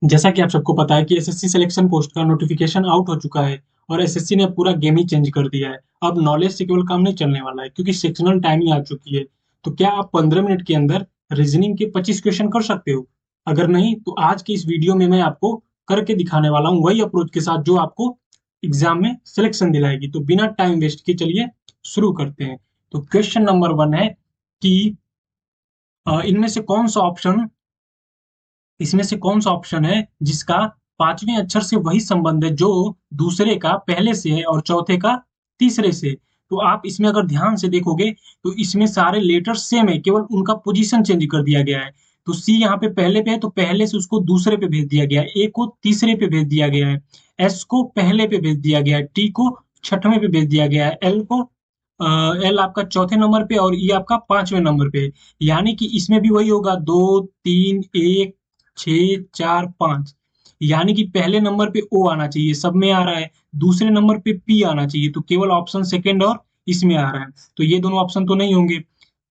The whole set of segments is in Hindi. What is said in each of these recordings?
जैसा कि आप सबको पता है कि एसएससी सिलेक्शन पोस्ट का नोटिफिकेशन आउट हो चुका है और एसएससी ने पूरा गेम ही चेंज कर दिया है। अब नॉलेज से केवल काम नहीं चलने वाला है क्योंकि सेक्शनल टाइमिंग आ चुकी है। तो क्या आप 15 मिनट के अंदर रीजनिंग के 25 क्वेश्चन कर सकते हो? अगर नहीं तो आज के इस वीडियो में मैं आपको करके दिखाने वाला हूँ वही अप्रोच के साथ जो आपको एग्जाम में सिलेक्शन दिलाएगी। तो बिना टाइम वेस्ट के चलिए शुरू करते हैं। तो क्वेश्चन नंबर 1 है कि इनमें से कौन सा ऑप्शन इसमें से कौन सा ऑप्शन है जिसका पांचवें अक्षर से वही संबंध है जो दूसरे का पहले से है और चौथे का तीसरे से? तो आप इसमें अगर ध्यान से देखोगे तो इसमें सारे लेटर सेम है, केवल उनका पोजीशन चेंज कर दिया गया है। तो सी यहाँ पे पहले पे है तो पहले से उसको दूसरे पे भेज दिया गया है, ए को तीसरे पे भेज दिया गया है, एस को पहले पे भेज दिया गया है, टी को छठवें पे भेज दिया गया है, एल को एल आपका चौथे नंबर पे और ई आपका पांचवें नंबर पे। यानी कि इसमें भी वही होगा, दो तीन एक छ चार पांच। यानी कि पहले नंबर पे ओ आना चाहिए, सब में आ रहा है। दूसरे नंबर पे पी आना चाहिए, तो केवल ऑप्शन सेकंड और इसमें आ रहा है, तो ये दोनों ऑप्शन तो नहीं होंगे।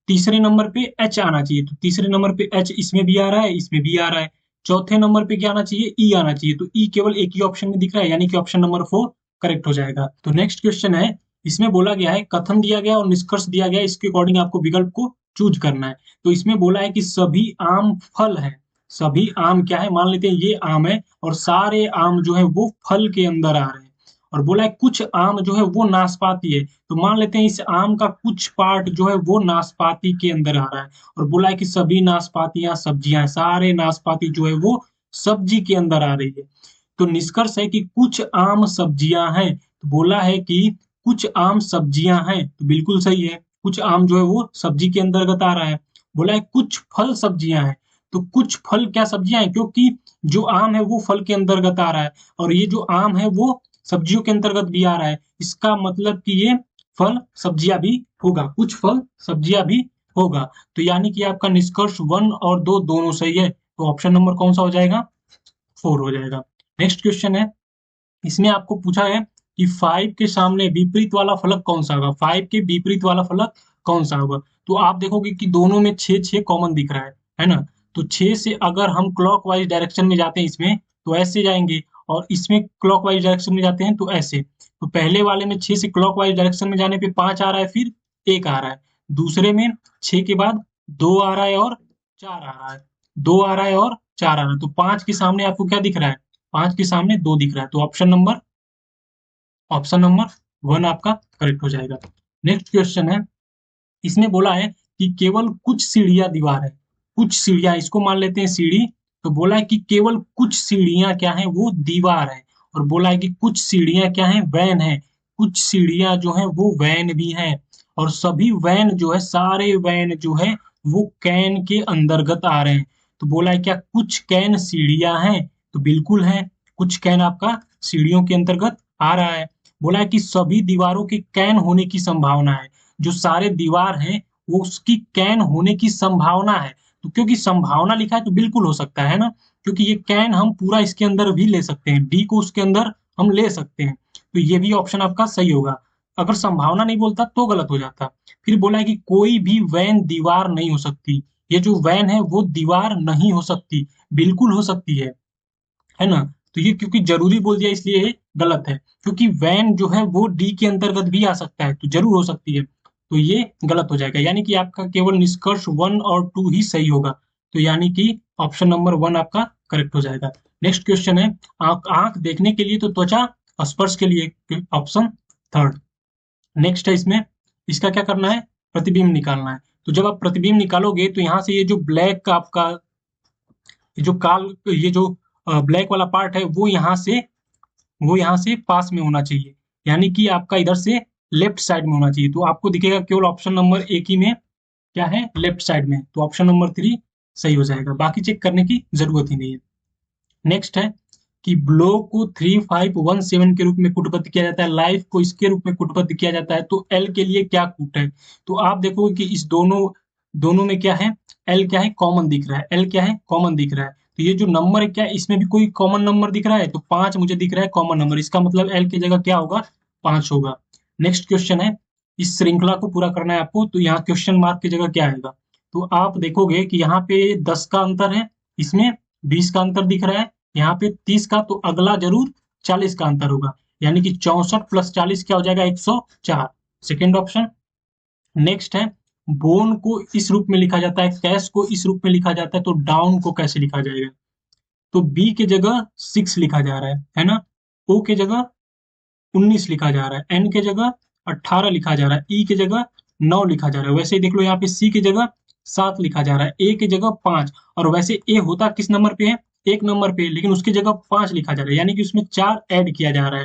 तीसरे नंबर पे एच आना चाहिए, तो तीसरे नंबर पे एच इसमें भी आ रहा है, इसमें भी आ रहा है। चौथे नंबर पे क्या आना चाहिए? ई आना चाहिए, तो ई केवल एक ही ऑप्शन में दिख रहा है, यानी कि ऑप्शन नंबर 4 करेक्ट हो जाएगा। तो नेक्स्ट क्वेश्चन है, इसमें बोला गया है कथन दिया गया और निष्कर्ष दिया गया, इसके अकॉर्डिंग आपको विकल्प को चूज करना है। तो इसमें बोला है कि सभी आम फल है। सभी आम क्या है? मान लेते हैं ये आम है और सारे आम जो है वो फल के अंदर आ रहे हैं। और बोला है कुछ आम जो है वो नाशपाती है, तो मान लेते हैं इस आम का कुछ पार्ट जो है वो नाशपाती के अंदर आ रहा है। और बोला है कि सभी नाशपातियां सब्जियां हैं, सारे नाशपाती जो है वो सब्जी के अंदर आ रही है। तो निष्कर्ष है कि कुछ आम सब्जियां हैं, तो बोला है कि कुछ आम सब्जियां हैं, तो बिल्कुल सही है, कुछ आम जो है वो सब्जी के अंतर्गत आ रहा है। बोला है कुछ फल सब्जियां हैं, तो कुछ फल क्या सब्जियां हैं, क्योंकि जो आम है वो फल के अंतर्गत आ रहा है और ये जो आम है वो सब्जियों के अंतर्गत भी आ रहा है। इसका मतलब कि ये फल सब्जियां भी होगा, कुछ फल सब्जियां भी होगा। तो यानी कि आपका निष्कर्ष 1 और 2 दोनों सही है, तो ऑप्शन नंबर कौन सा हो जाएगा? 4 हो जाएगा। नेक्स्ट क्वेश्चन है, इसमें आपको पूछा है कि 5 के सामने विपरीत वाला फलक कौन सा होगा? 5 के विपरीत वाला फलक कौन सा होगा? तो आप देखोगे कि दोनों में 6 6 कॉमन दिख रहा है ना? तो 6 से अगर हम क्लॉकवाइज डायरेक्शन में जाते हैं इसमें, तो ऐसे जाएंगे, और इसमें क्लॉकवाइज डायरेक्शन में जाते हैं तो ऐसे। तो पहले वाले में 6 से क्लॉकवाइज डायरेक्शन में जाने पे 5 आ रहा है, फिर 1 आ रहा है। दूसरे में 6 के बाद 2 आ रहा है और 4 आ रहा है, 2 आ रहा है और 4 आ रहा है। तो 5 के सामने आपको क्या दिख रहा है? 5 के सामने 2 दिख रहा है, तो ऑप्शन नंबर 1 आपका करेक्ट हो जाएगा। नेक्स्ट क्वेश्चन है, इसमें बोला है कि केवल कुछ सीढ़ियां दीवार है। कुछ सीढ़ियां, इसको मान लेते हैं सीढ़ी। तो बोला है कि केवल कुछ सीढ़ियां क्या है? वो दीवार है। और बोला है कि कुछ सीढ़ियां क्या है? वैन है। कुछ सीढ़ियां जो है वो वैन भी है। और सभी वैन जो है, सारे वैन जो है वो कैन के अंतर्गत आ रहे हैं। तो बोला है क्या कुछ कैन सीढ़ियां हैं? तो बिल्कुल है, कुछ कैन आपका सीढ़ियों के अंतर्गत आ रहा है। बोला है कि सभी दीवारों के कैन होने की संभावना है। जो सारे दीवार हैं वो उसकी कैन होने की संभावना है। तो क्योंकि संभावना लिखा है तो बिल्कुल हो सकता है ना, क्योंकि ये कैन हम पूरा इसके अंदर भी ले सकते हैं, डी को उसके अंदर हम ले सकते हैं। तो ये भी ऑप्शन आपका सही होगा। अगर संभावना नहीं बोलता तो गलत हो जाता। फिर बोला है कि कोई भी वैन दीवार नहीं हो सकती। ये जो वैन है वो दीवार नहीं हो सकती, बिल्कुल हो सकती है ना? तो ये क्योंकि जरूरी बोल दिया इसलिए ये गलत है, क्योंकि वैन जो है वो डी के अंतर्गत भी आ सकता है, तो जरूर हो सकती है। तो ये गलत हो जाएगा, यानी कि आपका केवल निष्कर्ष 1 और 2 ही सही होगा। तो यानी कि ऑप्शन नंबर 1 आपका करेक्ट हो जाएगा। नेक्स्ट क्वेश्चन है, आंख आंख देखने के लिए तो त्वचा स्पर्श के लिए, ऑप्शन थर्ड। नेक्स्ट है इसमें, इसका क्या करना है? प्रतिबिंब निकालना है। तो जब आप प्रतिबिंब निकालोगे तो यहाँ से ये जो ब्लैक का आपका, ये जो ब्लैक वाला पार्ट है वो यहाँ से पास में होना चाहिए, यानी कि आपका इधर से लेफ्ट साइड में होना चाहिए। तो आपको दिखेगा केवल ऑप्शन नंबर एक ही में क्या है? लेफ्ट साइड में। तो ऑप्शन नंबर 3 सही हो जाएगा, बाकी चेक करने की जरूरत ही नहीं है। नेक्स्ट है कि ब्लो को 3517 के रूप में कूटबद्ध किया जाता है, लाइफ को इसके रूप में कूटबद्ध किया जाता है, तो एल के लिए क्या कूट है? तो आप देखोगे कि इस दोनों दोनों में क्या है? एल क्या है? कॉमन दिख रहा है। एल क्या है? कॉमन दिख रहा है। तो ये जो नंबर है क्या है? इसमें भी कोई कॉमन नंबर दिख रहा है, तो 5 मुझे दिख रहा है कॉमन नंबर, इसका मतलब एल की जगह क्या होगा? 5 होगा। नेक्स्ट क्वेश्चन है, इस श्रृंखला को पूरा करना है आपको, तो यहाँ क्वेश्चन मार्क की जगह क्या आएगा? तो आप देखोगे कि यहाँ पे 10 का अंतर है, इसमें 20 का अंतर दिख रहा है, यहाँ पे 30 का, तो अगला जरूर 40 का अंतर होगा, यानी कि 64 प्लस 40 क्या हो जाएगा, 104। Second option. नेक्स्ट है, बोन को इस रूप में लिखा जाता है, कैश को इस रूप में लिखा जाता है, तो डाउन को कैसे लिखा जाएगा? तो बी के जगह 6 लिखा जा रहा है ना। ओ के जगह 19 लिखा जा रहा है, एन के जगह 18 लिखा जा रहा है, ई के जगह 9 लिखा जा रहा है। वैसे ही देख लो यहाँ पे सी की जगह 7 लिखा जा रहा है, ए की जगह 5, और वैसे ए होता किस नंबर पे है, 1 नंबर पे, लेकिन उसकी जगह 5 लिखा जा रहा है, यानी कि उसमें 4 ऐड किया जा रहा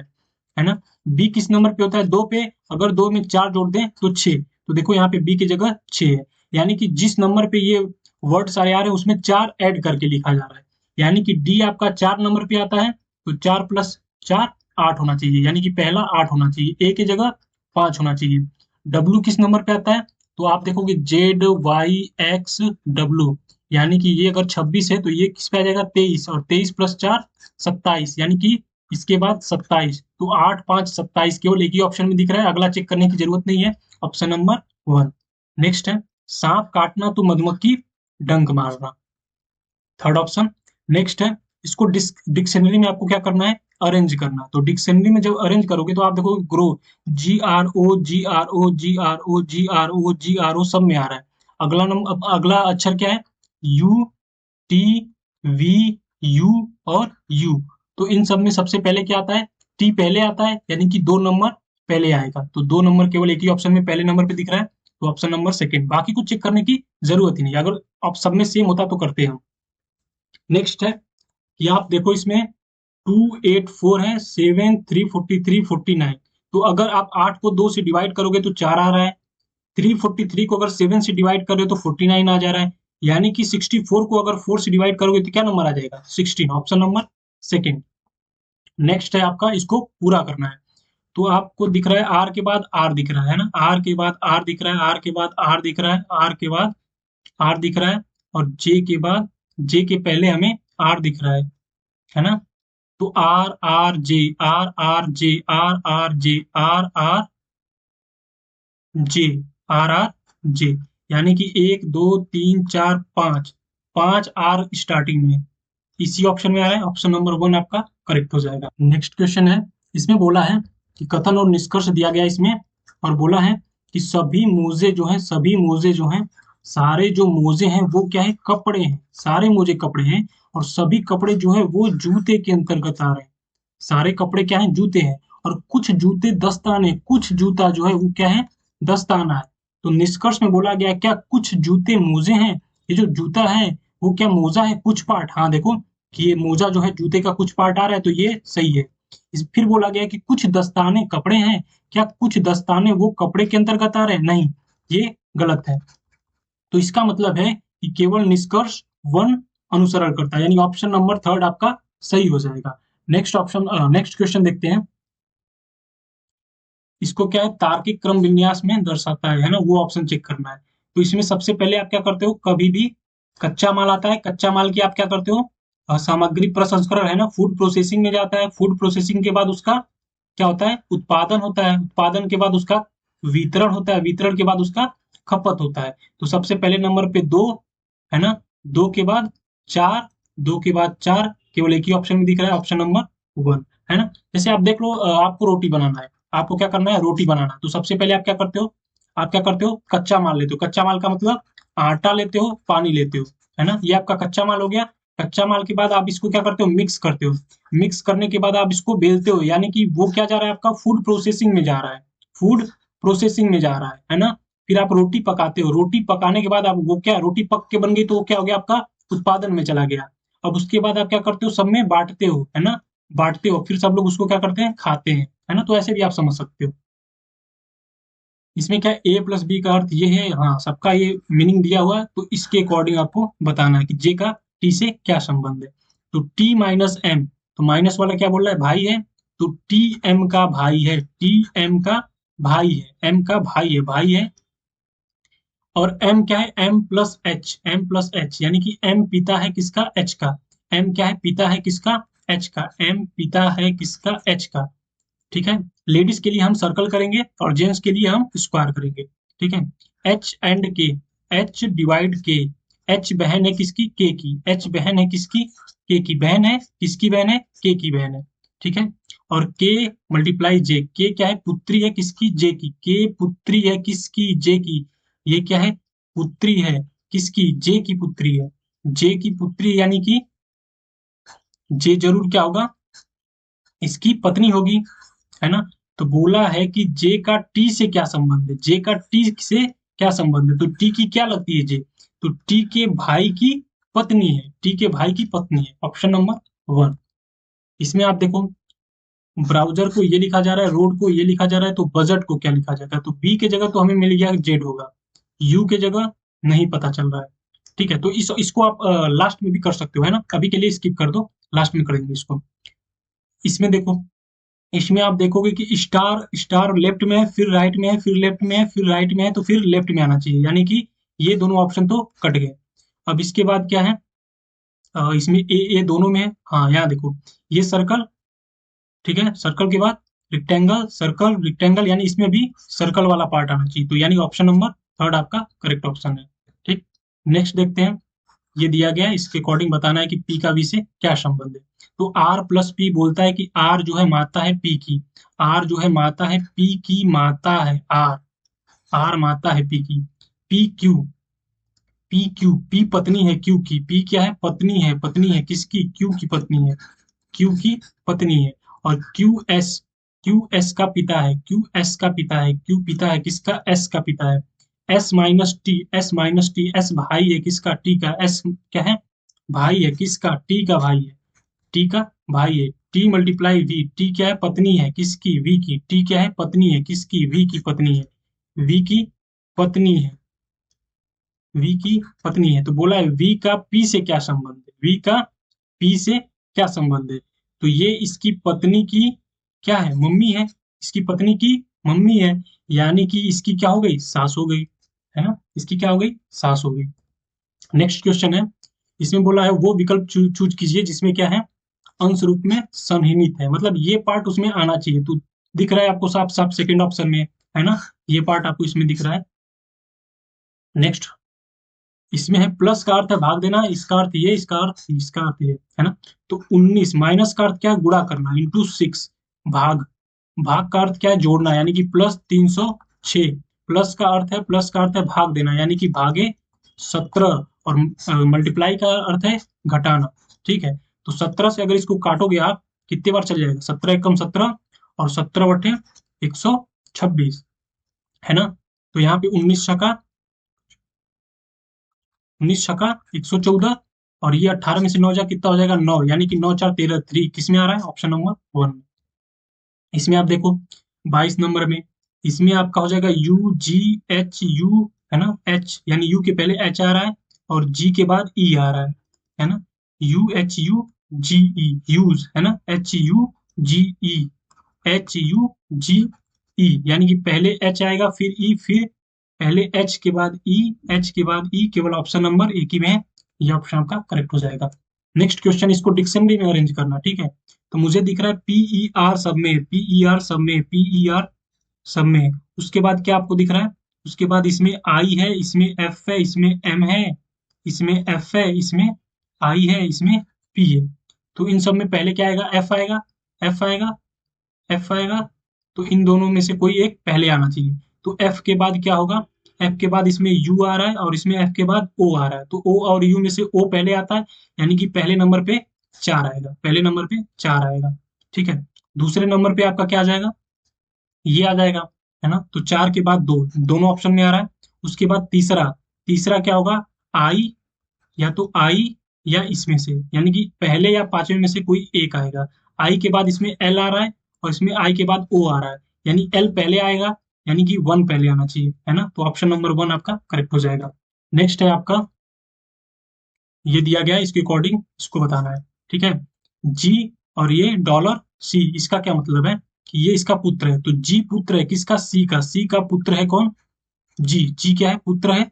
है ना। बी किस नंबर पे होता है, 2 पे, अगर 2 में 4 जोड़ दें तो 6, तो देखो यहाँ पे बी की जगह 6 है, यानी कि जिस नंबर पे ये वर्ड सारे आ रहे हैं उसमें 4 ऐड करके लिखा जा रहा है, यानी कि डी आपका 4 नंबर पे आता है, तो 4 प्लस 4 8 होना चाहिए, यानी कि पहला 8 होना चाहिए, ए की जगह 5 होना चाहिए। डब्ल्यू किस नंबर पे आता है, तो आप देखोगे जेड वाई एक्स डब्ल्यू, यानी कि ये अगर 26 है तो ये किस पे आ जाएगा, 23, और 23 प्लस 4 27, यानी कि इसके बाद 27, तो 8 5 27 केवल एक ही ऑप्शन में दिख रहा है, अगला चेक करने की जरूरत नहीं है, ऑप्शन नंबर 1। नेक्स्ट है, सांप काटना तो मधुमक्खी डंक मारना, थर्ड ऑप्शन। नेक्स्ट है, इसको डिक्शनरी में आपको क्या करना है, अरेंज करना। तो डिक्शनरी में जब अरेंज करोगे तो आप देखोगे ग्रो, GRO सब में आ रहा है। अगला नंबर, अगला अक्षर क्या है, यू, टी, वी, यू और यू, तो इन सब में सबसे पहले क्या आता है, टी पहले आता है, यानी कि 2 नंबर पहले आएगा, तो 2 नंबर केवल एक ही ऑप्शन में पहले नंबर पे दिख रहा है, तो ऑप्शन नंबर सेकंड, बाकी कुछ चेक करने की जरूरत ही नहीं, अगर आप सब में सेम होता तो करते हम। नेक्स्ट है कि आप देखो इसमें 284 है, 7 343 49, तो अगर आप 8 को 2 से डिवाइड करोगे तो 4 आ रहा है, 343 को अगर 7 से डिवाइड करोगे तो 49 आ जा रहा है, यानी कि 64 को अगर 4 से डिवाइड करोगे तो क्या नंबर आ जाएगा, 16, ऑप्शन नंबर सेकंड। नेक्स्ट है आपका, इसको पूरा करना है, तो आपको दिख रहा है आर के बाद आर दिख रहा है ना, आर के बाद आर दिख रहा है, आर के बाद आर दिख रहा है, आर के बाद आर दिख रहा है, और जे के बाद, जे के पहले हमें आर दिख रहा है ना। तो R R J, R R J, R R J, R R J, R R J, यानी कि 1 2 3 4 5, 5 आर स्टार्टिंग में, इसी ऑप्शन में आ रहा है, ऑप्शन नंबर 1 आपका करेक्ट हो जाएगा। नेक्स्ट क्वेश्चन है, इसमें बोला है कि कथन और निष्कर्ष दिया गया इसमें, और बोला है कि सभी मोजे जो हैं, सभी मोजे जो हैं, सारे जो मोजे हैं वो क्या है, कपड़े हैं, सारे मोजे कपड़े हैं, और सभी कपड़े जो है वो जूते के अंतर्गत आ रहे हैं, सारे कपड़े क्या हैं, जूते हैं, और कुछ जूते दस्ताने, कुछ जूता जो है वो क्या है, दस्ताना है। तो निष्कर्ष में बोला गया क्या कुछ जूते मोजे हैं, ये जो जूता है वो क्या मोजा है, कुछ पार्ट, हाँ देखो कि ये मोजा जो है जूते का कुछ पार्ट आ रहा है, तो ये सही है। फिर बोला गया कि कुछ दस्ताने कपड़े हैं, क्या कुछ दस्ताने वो कपड़े के अंतर्गत आ रहे हैं, नहीं, ये गलत है। तो इसका मतलब है कि केवल निष्कर्ष 1 अनुसरण करता है, यानी ऑप्शन नंबर 3 आपका सही हो जाएगा। नेक्स्ट ऑप्शन, नेक्स्ट क्वेश्चन देखते हैं। इसको क्या है, तार्किक क्रम विन्यास में दर्शाता है ना, वो ऑप्शन चेक करना है। तो इसमें सबसे पहले आप क्या करते हो, कभी भी कच्चा माल आता है, कच्चा माल की आप क्या करते हो, सामग्री प्रसंस्करण है ना, फूड प्रोसेसिंग में जाता है, फूड प्रोसेसिंग के बाद उसका क्या होता है, उत्पादन होता है, उत्पादन के बाद उसका वितरण होता है, वितरण के बाद उसका खपत होता है। तो सबसे पहले नंबर पे 2 है ना, 2 के बाद 4, 2 के बाद 4, केवल एक ही ऑप्शन में दिख रहा है, ऑप्शन नंबर 1 है ना। जैसे आप देख लो, आपको रोटी बनाना है, आपको क्या करना है, रोटी बनाना, तो सबसे पहले आप क्या करते हो, आप क्या करते हो, कच्चा माल लेते हो, कच्चा माल का मतलब आटा लेते हो, पानी लेते हो, है ना, ये आपका कच्चा माल हो गया। कच्चा माल के बाद आप इसको क्या करते हो, मिक्स करते हो, मिक्स करने के बाद आप इसको बेलते हो, यानी कि वो क्या जा रहा है, आपका फूड प्रोसेसिंग में जा रहा है, फूड प्रोसेसिंग में जा रहा है ना। फिर आप रोटी पकाते हो, रोटी पकाने के बाद आप वो क्या, रोटी पक के बन गई तो वो क्या हो गया, आपका उत्पादन में चला गया। अब उसके बाद आप क्या करते हो, सब में बांटते हो, है ना, बांटते हो, फिर सब लोग उसको क्या करते हैं, खाते हैं, है ना। तो ऐसे भी आप समझ सकते हो। इसमें क्या ए प्लस बी का अर्थ ये है, हाँ सबका ये मीनिंग दिया हुआ है, तो इसके अकॉर्डिंग आपको बताना है कि जे का टी से क्या संबंध है। तो टी माइनस एम, तो माइनस वाला क्या बोल रहा है, भाई है, तो टी एम का भाई है, टी एम का भाई है, एम का भाई है, भाई है। और एम क्या है, M plus H, M plus H, यानी कि एम पिता है किसका, एच का, एम क्या है, पिता है किसका, एच का, एम पिता है किसका, एच का। ठीक है, लेडीज के लिए हम सर्कल करेंगे और जेंट्स के लिए हम स्क्वायर करेंगे। ठीक है, एच एंड के, एच डिवाइड के, एच बहन है किसकी, के की, एच बहन है किसकी, के की बहन है, किसकी बहन है, के की बहन है, ठीक है। और के मल्टीप्लाई जे, के क्या है, पुत्री है किसकी, जे की, के पुत्री है किसकी, जे की, ये क्या है, पुत्री है किसकी, जे की पुत्री है, जे की पुत्री यानी कि जे जरूर क्या होगा, इसकी पत्नी होगी, है ना। तो बोला है कि जे का टी से क्या संबंध है, जे का टी से क्या संबंध है, तो टी की क्या लगती है जे, तो टी के भाई की पत्नी है, टी के भाई की पत्नी है, ऑप्शन नंबर वन। इसमें आप देखो, ब्राउजर को ये लिखा जा रहा है, रोड को ये लिखा जा रहा है, तो बजट को क्या लिखा जाता है, तो बी के जगह तो हमें मिल गया जेड होगा, यू के जगह नहीं पता चल रहा है, ठीक है। तो इसको आप लास्ट में भी कर सकते हो, है ना, अभी के लिए स्किप कर दो, लास्ट में करेंगे इसको। इसमें देखो, इसमें आप देखोगे कि स्टार स्टार लेफ्ट में है, फिर राइट में है, फिर लेफ्ट में है, फिर राइट में है, तो फिर लेफ्ट में आना चाहिए, यानी कि ये दोनों ऑप्शन तो कट गए। अब इसके बाद क्या है, इसमें ए दोनों में है, हाँ यहाँ देखो, ये सर्कल, ठीक है, सर्कल के बाद रेक्टेंगल, सर्कल रेक्टेंगल, यानी इसमें भी सर्कल वाला पार्ट आना चाहिए, तो यानी ऑप्शन नंबर थर्ड आपका करेक्ट ऑप्शन है, ठीक। नेक्स्ट देखते हैं, ये दिया गया है, इसके अकॉर्डिंग बताना है कि पी का वी से क्या संबंध है। तो आर प्लस पी बोलता है कि आर जो है माता है पी की, आर जो है माता है पी की, माता है आर, आर माता है पी की, P Q, P Q, P पत्नी है क्यू की, पी क्या है, पत्नी है, पत्नी है किसकी, क्यू की पत्नी है, क्यू की पत्नी है। और क्यू एस का पिता है, क्यू एस का पिता है, क्यू पिता है किसका, एस का पिता है, S minus T, S minus T, S भाई है किसका, टी का, एस क्या है, भाई है किसका, टी का भाई है, टी का भाई है, टी मल्टीप्लाई वी, टी क्या है, पत्नी है किसकी, वी की, टी क्या है, पत्नी है किसकी, वी की पत्नी है, वी की पत्नी है, वी की पत्नी है। तो बोला है वी का पी से क्या संबंध है, वी का पी से क्या संबंध है, तो ये इसकी पत्नी की क्या है, मम्मी है, इसकी पत्नी की मम्मी है, यानी कि इसकी क्या हो गई, सास हो गई, है ना, इसकी क्या हो गई, सास हो गई। नेक्स्ट क्वेश्चन है, इसमें बोला है वो विकल्प चूज कीजिए जिसमें क्या है, अंश रूप में संहित है, मतलब ये पार्ट उसमें आना चाहिए, तो दिख रहा है आपको साफ साफ सेकंड ऑप्शन में, है ना, ये पार्ट आपको इसमें दिख रहा है। नेक्स्ट, इसमें है प्लस का अर्थ है भाग देना, इसका अर्थ ये, इसका अर्थ ये, है ना। तो 19 माइनस का अर्थ क्या है, गुणा करना, इंटू 6, भाग, भाग का अर्थ क्या है, जोड़ना, यानी कि प्लस 306, प्लस का अर्थ है, प्लस का अर्थ है भाग देना, यानी कि भागे 17, और मल्टीप्लाई का अर्थ है घटाना, ठीक है। तो 17 से अगर इसको काटोगे आप, कितने बार चल जाएगा, 17 एकम 17, और 17 बटे 126, है ना। तो यहाँ पे 19 छका 114, और ये 18 में से 9 जा कितना हो जाएगा, 9, यानी कि 9 4 13, 3 किस में आ रहा है, ऑप्शन नंबर वन में। इसमें आप देखो 22 नंबर में, इसमें आपका हो जाएगा यू जी एच यू, है ना, एच यानी यू के पहले एच आ रहा है, और जी के बाद ई आ रहा है ना, यू एच यू जी ई, यूज, है ना, एच यू जी ई, एच यू जी ई, यानी कि पहले एच आएगा, फिर ई, फिर पहले एच के बाद ई, एच के बाद ई, केवल ऑप्शन नंबर एक ही में है, ये ऑप्शन आपका करेक्ट हो जाएगा। नेक्स्ट क्वेश्चन, इसको डिक्शनरी में अरेंज करना, ठीक है। तो मुझे दिख रहा है पीई आर सब में, पीई आर सब में, पीई आर सब में, उसके बाद क्या आपको दिख रहा है, उसके बाद इसमें आई है, इसमें एफ है, इसमें एम है, इसमें एफ है, इसमें आई है, इसमें पी है। तो इन सब में पहले क्या आएगा, एफ आएगा, एफ आएगा, एफ आएगा, तो इन दोनों में से कोई एक पहले आना चाहिए। तो एफ के बाद क्या होगा, एफ के बाद इसमें यू आ रहा है, और इसमें एफ के बाद ओ आ रहा है, तो ओ और यू में से ओ पहले आता है, यानी कि पहले नंबर पे 4 आएगा, पहले नंबर पे 4 आएगा, ठीक है। दूसरे नंबर पे आपका क्या आ जाएगा, ये आ जाएगा, है ना। तो 4 के बाद दो, दोनों ऑप्शन में आ रहा है। उसके बाद तीसरा, तीसरा क्या होगा, आई, या तो आई या इसमें से, यानी कि पहले या पांचवें में से कोई एक आएगा। आई के बाद इसमें एल आ रहा है, और इसमें आई के बाद ओ आ रहा है, यानी एल पहले आएगा, यानी कि वन पहले आना चाहिए, है ना। तो ऑप्शन नंबर वन आपका करेक्ट हो जाएगा। नेक्स्ट है आपका, ये दिया गया है, इसके अकॉर्डिंग इसको बताना है, ठीक है। जी और ये डॉलर सी, इसका क्या मतलब है, कि ये इसका पुत्र है, तो जी पुत्र है किसका, सी का, सी का पुत्र है कौन, जी, जी क्या है, पुत्र है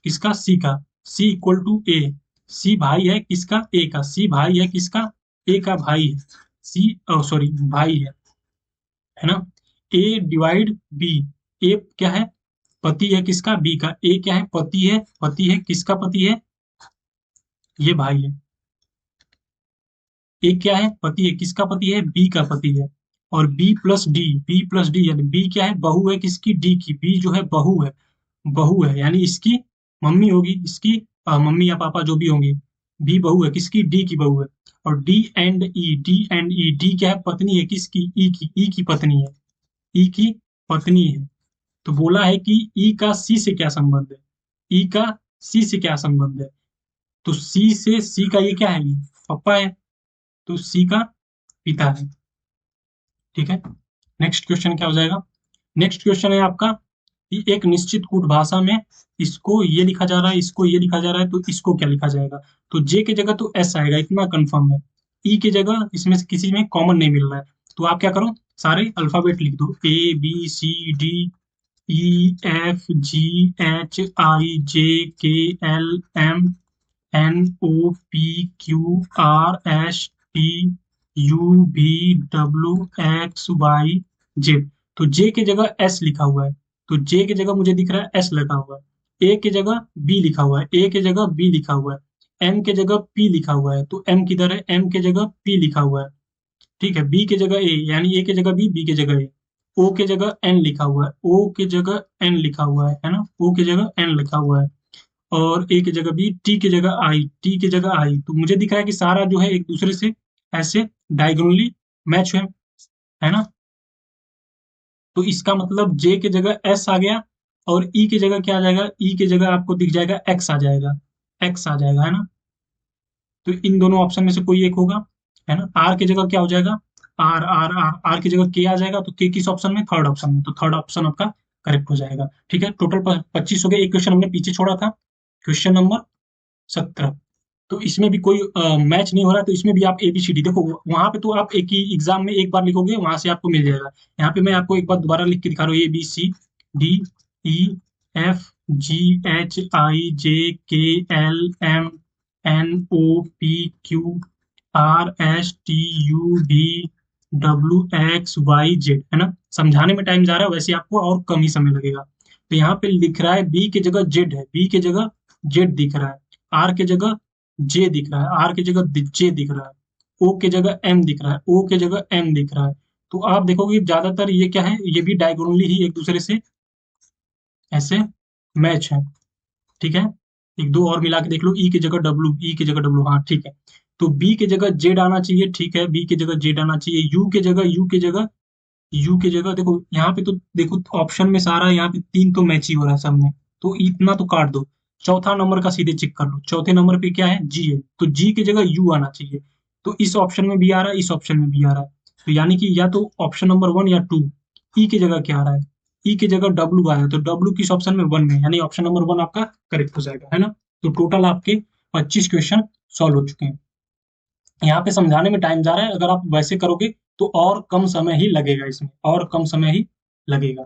किसका, सी का, सी इक्वल टू ए, सी भाई है किसका, ए का, सी भाई है किसका, ए का भाई है, सी सॉरी भाई है ना। ए डिवाइड बी, ए क्या है, पति है किसका, बी का, ए क्या है, पति है, पति है किसका, पति है ये भाई है। ए क्या है? पति है। किसका पति है? बी का पति है। और बी प्लस डी यानी बी क्या है? बहू है किसकी? डी की। बी जो है बहू है, बहू है यानी इसकी मम्मी होगी, इसकी मम्मी या पापा जो भी होंगे। बी बहू है किसकी? डी की बहू है। और डी क्या है? पत्नी है किसकी? ई की। ई की पत्नी है। ई की पत्नी है। तो बोला है कि ई का सी से क्या संबंध है? ई का सी से क्या संबंध है? तो सी का ये क्या है? ये पापा है। तो सी का पिता है। ठीक है। नेक्स्ट क्वेश्चन क्या हो जाएगा? नेक्स्ट क्वेश्चन है आपका कि एक निश्चित कूट भाषा में इसको ये लिखा जा रहा है, इसको ये लिखा जा रहा है, तो इसको क्या लिखा जाएगा? तो जे की जगह तो एस आएगा, इतना कंफर्म है। ई की जगह इसमें से किसी में कॉमन नहीं मिल रहा है, तो आप क्या करो, सारे अल्फाबेट लिख दो। A B C D E F G H I J K L M N O P Q R S T U V W X Y Z. तो जे की जगह एस लिखा हुआ है, तो जे की जगह मुझे दिख रहा है एस लगा हुआ है। ए की जगह बी लिखा हुआ है, ए की जगह बी लिखा हुआ है। एम की जगह पी लिखा हुआ है, तो एम किधर है? एम की जगह पी लिखा हुआ है। ठीक है। बी की जगह ए यानी ए की जगह बी की जगह ए। ओ की जगह एन लिखा हुआ है, ओ की जगह एन लिखा हुआ है ना? ओ की जगह एन लिखा हुआ है। और ए की जगह बी, टी की जगह आई, टी की जगह आई। तो मुझे दिख रहा है कि सारा जो है एक दूसरे से ऐसे डायगोनली मैच है ना? तो इसका मतलब जे की जगह एस आ गया, और ई की जगह क्या आ जाएगा? ई की जगह आपको दिख जाएगा एक्स आ जाएगा, एक्स आ जाएगा, है ना? तो इन दोनों ऑप्शन में से कोई एक होगा, है ना? आर की जगह क्या हो जाएगा? आर की जगह के आ जाएगा, तो के किस ऑप्शन में? थर्ड ऑप्शन में। तो थर्ड ऑप्शन आपका करेक्ट हो जाएगा। ठीक है। टोटल 25 हो गए। एक क्वेश्चन हमने पीछे छोड़ा था, क्वेश्चन नंबर 17। तो इसमें भी कोई मैच नहीं हो रहा है, तो इसमें भी आप एबीसीडी देखो, वहां पे तो आप एक ही एग्जाम में एक बार लिखोगे, वहां से आपको मिल जाएगा। यहाँ पे मैं आपको एक बार दोबारा लिख के दिखा रहा हूँ। ABCD E F G H I J K L M N O P Q R S T U V W X Y Z, है ना? समझाने में टाइम जा रहा है, वैसे आपको और कम ही समय लगेगा। तो यहाँ पे लिख रहा है बी की जगह जेड है, बी की जगह जेड दिख रहा है। आर की जगह जे दिख रहा है, आर की जगह जे दिख रहा है। ओ की जगह एम दिख रहा है, ओ की जगह एम दिख रहा है। तो आप देखोगे ज्यादातर ये क्या है, ये भी डायगोनली ही एक दूसरे से ऐसे मैच है। ठीक है। एक दो और मिला के देख लो, ई की जगह डब्ल्यू, ई की जगह डब्ल्यू, हाँ ठीक है। तो बी की जगह जेड आना चाहिए, ठीक है, बी की जगह जेड आना चाहिए। यू की जगह देखो, यहाँ पे तो देखो ऑप्शन में सारा यहाँ पे तीन तो मैच ही हो रहा है सब में, तो इतना तो काट दो। चौथा नंबर का सीधे चेक कर लो, चौथे नंबर पे क्या है? जी है, तो जी की जगह यू आना चाहिए। तो इस ऑप्शन में भी आ रहा है, इस ऑप्शन में भी आ रहा है। तो यानी कि या तो ऑप्शन नंबर 1 या 2। ई की जगह क्या आ रहा है? ई की जगह डब्ल्यू आया, तो डब्ल्यू किस ऑप्शन में? 1 में, यानी ऑप्शन नंबर 1 आपका करेक्ट हो जाएगा, है ना? तो टोटल आपके 25 क्वेश्चन सॉल्व हो चुके हैं। यहाँ पे समझाने में टाइम जा रहा है, अगर आप वैसे करोगे तो और कम समय ही लगेगा, इसमें और कम समय ही लगेगा।